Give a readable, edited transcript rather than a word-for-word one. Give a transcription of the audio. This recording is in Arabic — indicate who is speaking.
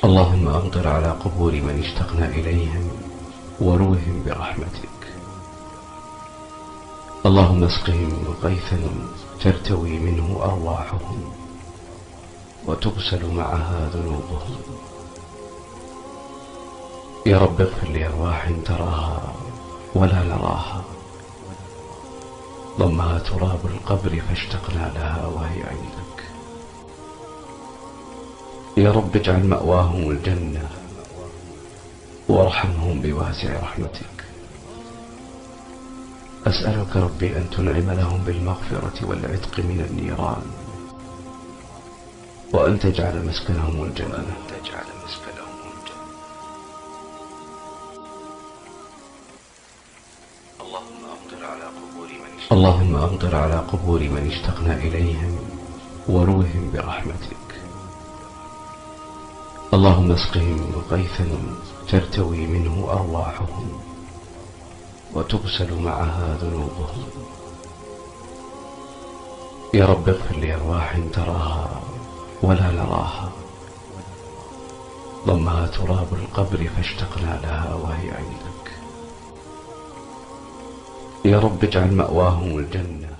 Speaker 1: اللهم أمطر على قبور من اشتقنا إليهم وروهم برحمتك. اللهم اسقهم غيثا ترتوي منه أرواحهم وتغسل معها ذنوبهم. يا رب اغفر لأرواح تراها ولا نراها، ضمها تراب القبر فاشتقنا لها وهي عندك. يا رب اجعل مأواهم الجنة وارحمهم بواسع رحمتك. أسألك ربي أن تنعم لهم بالمغفرة والعتق من النيران، وأن تجعل مسكنهم الجنة. اللهم أمطر على قبور من اشتقنا إليهم وروهم برحمتك. اللهم اسقهم غيثا ترتوي منه أرواحهم وتغسل معها ذنوبهم. يا رب اغفر لأرواح تراها ولا نراها، ضمها تراب القبر فاشتقنا لها وهي عندك. يا رب اجعل مأواهم الجنة